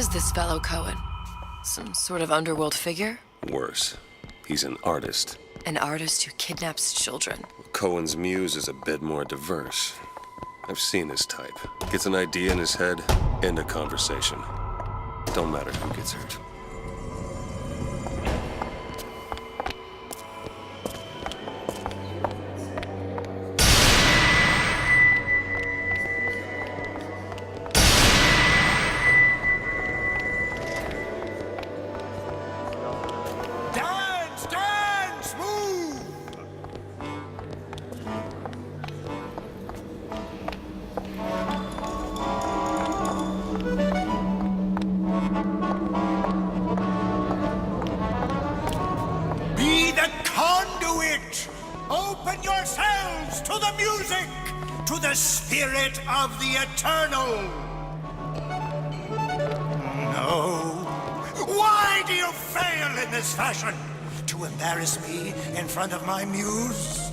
is this fellow Cohen? Some sort of underworld figure? Worse. He's an artist. An artist who kidnaps children. Cohen's muse is a bit more diverse. I've seen this type. Gets an idea in his head, end a conversation. Don't matter who gets hurt. Open yourselves to the music, to the spirit of the eternal. No. Why do you fail in this fashion? To embarrass me in front of my muse?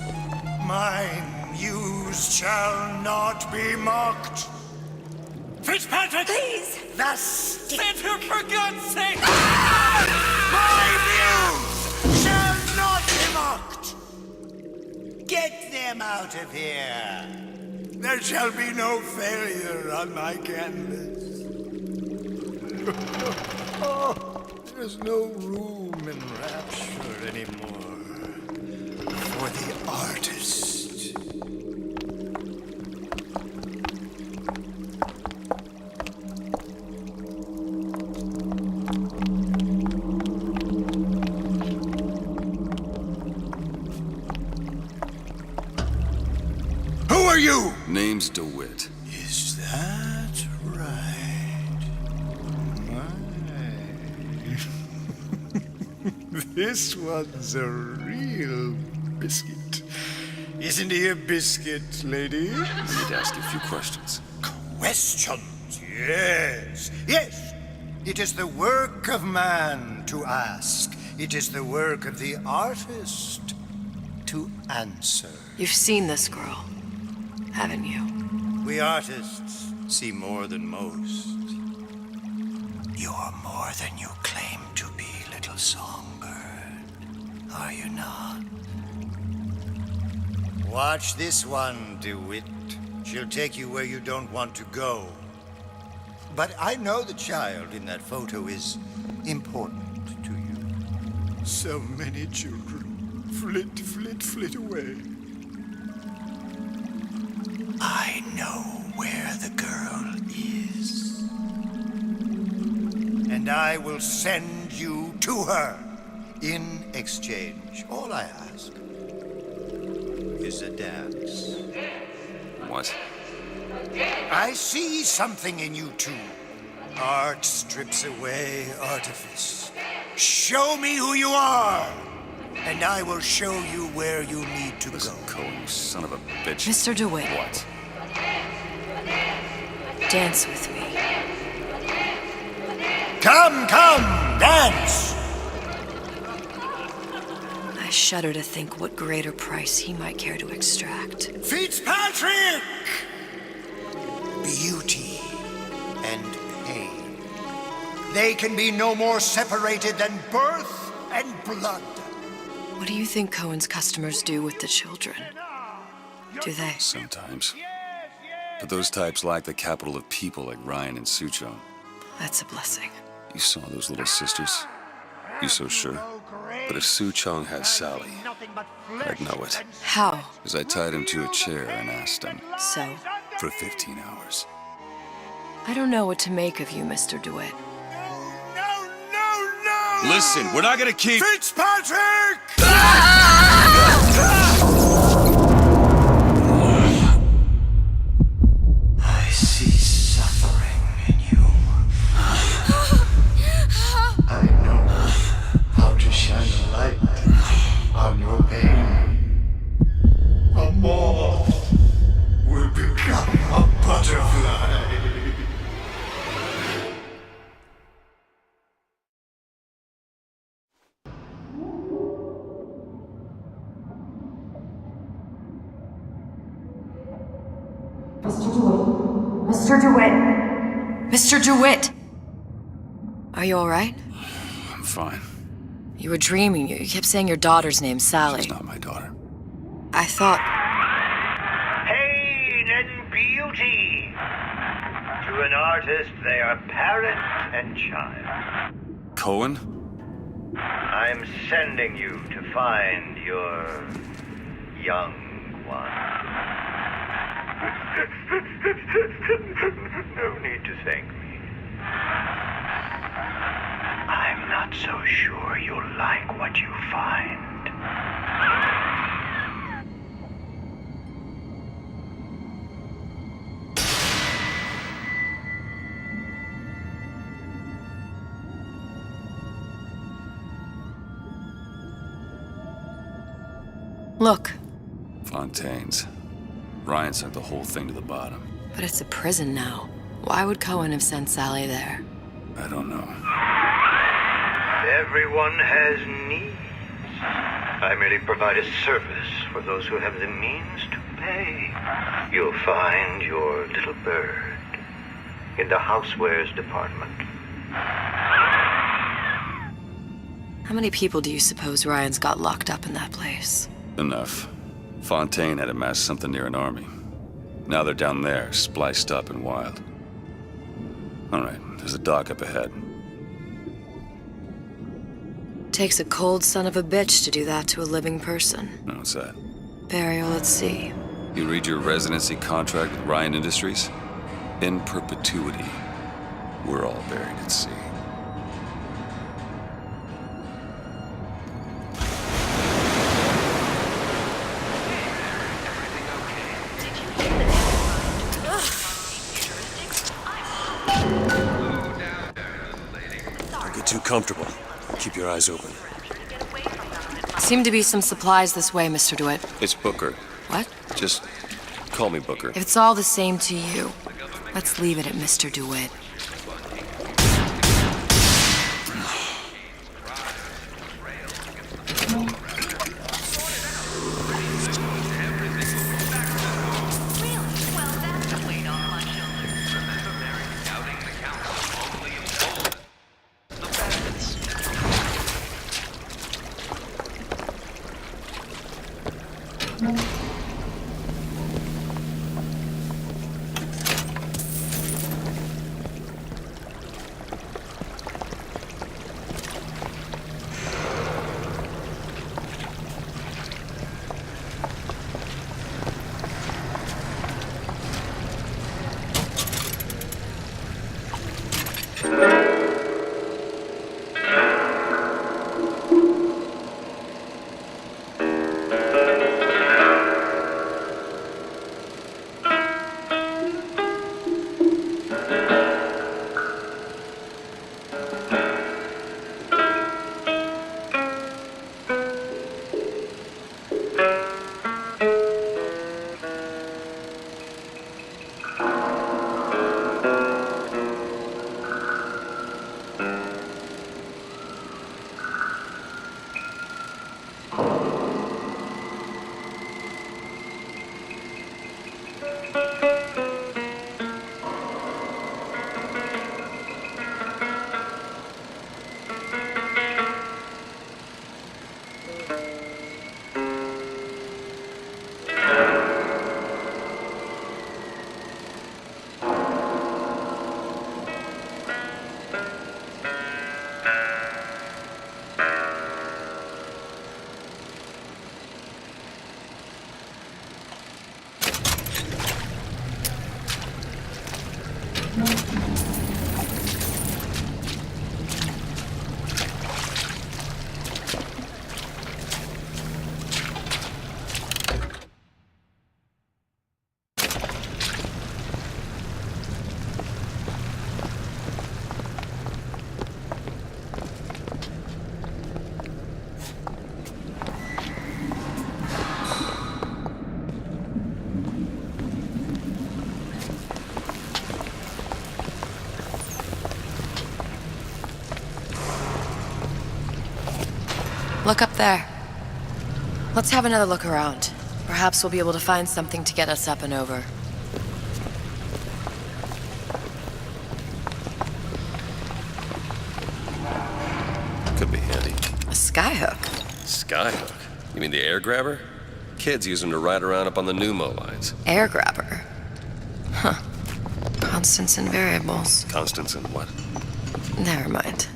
My muse shall not be mocked. Fitzpatrick! Please! The stick! Save her for God's sake! My muse shall not be mocked! Get them out of here! There shall be no failure on my canvas. Oh, there's no room in rapture anymore for the artist. Who are you? Name's DeWitt. Is that right? My. This one's a real biscuit. Isn't he a biscuit, lady? I need to ask you a few questions. Questions? Yes. Yes. It is the work of man to ask. It is the work of the artist to answer. You've seen this girl, haven't you? We artists see more than most. You're more than you claim to be, little songbird. Are you not? Watch this one, DeWitt. She'll take you where you don't want to go. But I know the child in that photo is important to you. So many children flit, flit, flit away. I know where the girl is. And I will send you to her in exchange. All I ask is a dance. What? I see something in you two. Art strips away artifice. Show me who you are, and I will show you where you need to Listen, go. Cohen, you son of a bitch. Mr. DeWitt. What? Dance with me. Come, come, dance! I shudder to think what greater price he might care to extract. Fitzpatrick! Beauty and pain. They can be no more separated than birth and blood. What do you think Cohen's customers do with the children? Do they? Sometimes. But those types lack the capital of people like Ryan and Suchong. That's a blessing. You saw those little sisters? You so sure? But if Suchong had Sally, I'd know it. How? Because I tied him to a chair and asked him So? for 15 hours. I don't know what to make of you, Mr. DeWitt. No, no, no! Listen, we're not gonna keep... Fitzpatrick! I see suffering in you. I know how to shine a light on your pain. A moth will become a butterfly. Mr. DeWitt! Mr. DeWitt! Mr. DeWitt! Are you alright? I'm fine. You were dreaming. You kept saying your daughter's name's Sally. She's not my daughter. I thought... Pain and beauty. To an artist, they are parent and child. Cohen? I'm sending you to find your young one. No need to thank me. I'm not so sure you'll like what you find. Look. Fontaine's. Ryan sent the whole thing to the bottom. But it's a prison now. Why would Cohen have sent Sally there? I don't know. Everyone has needs. I merely provide a service for those who have the means to pay. You'll find your little bird in the housewares department. How many people do you suppose Ryan's got locked up in that place? Enough. Fontaine had amassed something near an army. Now they're down there, spliced up and wild. All right, there's a dock up ahead. Takes a cold son of a bitch to do that to a living person. No, what's that? Burial at sea. You read your residency contract with Ryan Industries? In perpetuity, we're all buried at sea. Don't get too comfortable. Keep your eyes open. Seem to be some supplies this way, Mr. DeWitt. It's Booker. What? Just call me Booker. If it's all the same to you, let's leave it at Mr. DeWitt. Look up there. Let's have another look around. Perhaps we'll be able to find something to get us up and over. skyhook. Skyhook? You mean the air grabber? Kids use them to ride around up on the pneumo lines. Air grabber. Huh. Constants and variables. Constants and what? Never mind.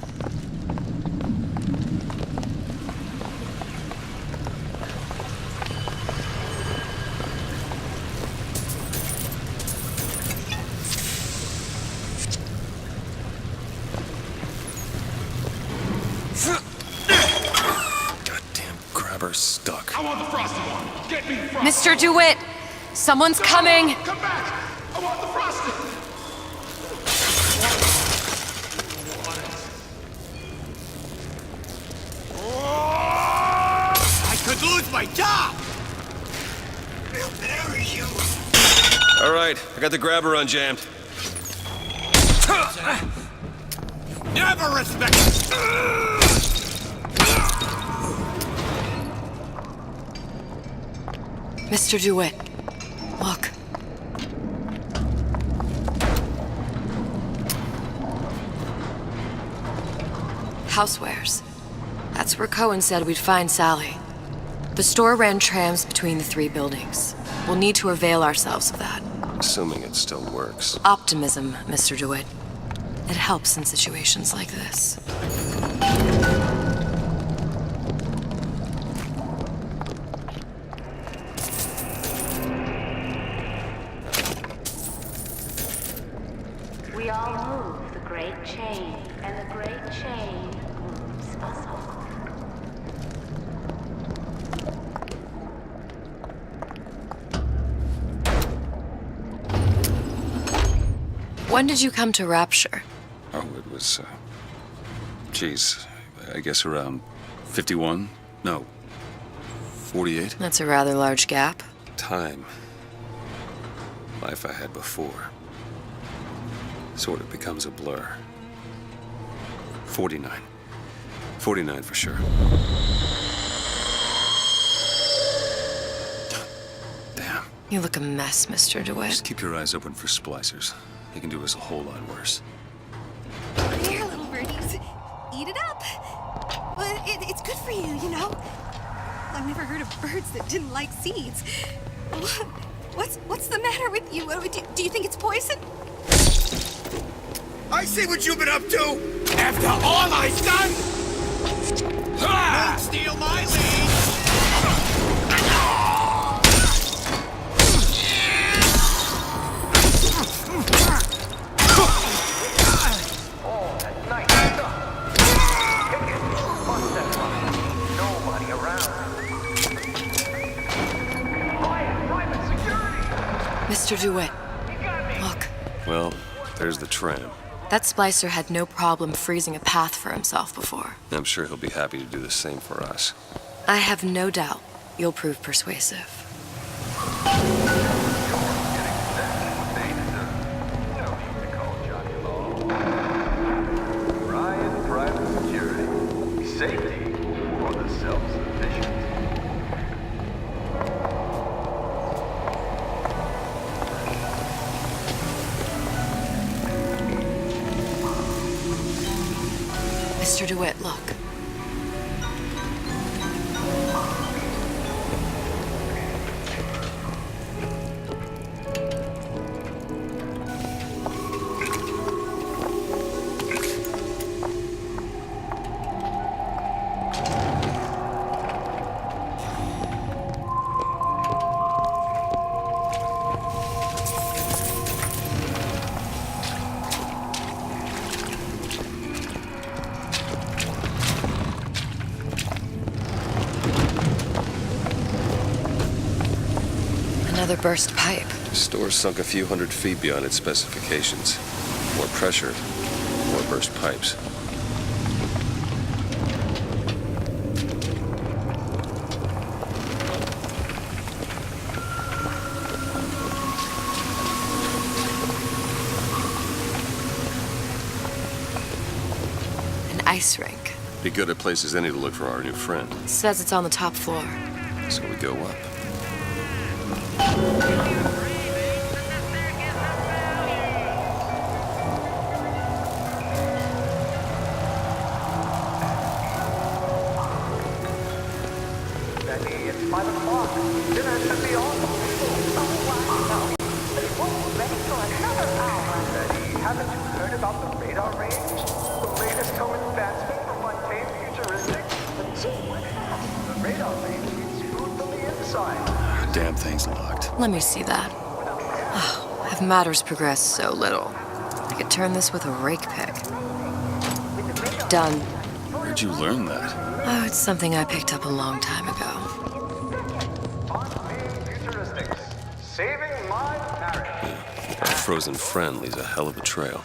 Goddamn grabber stuck. I want the frosted one. Get me frosted. Mr. DeWitt! Someone's coming! Come back! I want the frosted. I could lose my job! There you. All right, I got the grabber unjammed. Never respect. Mr. DeWitt, look. Housewares. That's where Cohen said we'd find Sally. The store ran trams between the 3 buildings. We'll need to avail ourselves of that. Assuming it still works. Optimism, Mr. DeWitt. It helps in situations like this. We all move the great chain, and the great chain moves us all. When did you come to Rapture? Oh, it was, geez, I guess around 51? No, 48? That's a rather large gap. Time. Life I had before. Sort of becomes a blur. 49. 49 for sure. Damn. You look a mess, Mr. DeWitt. Just keep your eyes open for splicers. They can do us a whole lot worse. Here, little birdies. Eat it up. Well, it's good for you, you know? I've never heard of birds that didn't like seeds. What's the matter with you? Do you think it's poison? I see what you've been up to! After all I've done! Don't steal my lead! Oh, that's nice stuff. Kick it. Bust that one. Nobody around. Quiet, private security. Mr. DeWitt, look. Well, there's the tram. That splicer had no problem freezing a path for himself before. I'm sure he'll be happy to do the same for us. I have no doubt you'll prove persuasive. Ryan, private security. Safety for the self-sufficient. Mr. DeWitt, look. Another burst pipe. The store sunk a few hundred feet beyond its specifications. More pressure, more burst pipes. An ice rink. Be good at places any to look for our new friend. Says it's on the top floor. So we go up. about the radar range? The latest home advancement for mundane futuristics? The radar range is food from the inside. Damn thing's locked. Let me see that. Oh, have matters progressed so little? I could turn this with a rake pick. Done. Where'd you learn that? Oh, it's something I picked up a long time ago. Futuristics. Saving my marriage. Our frozen friend leaves a hell of a trail.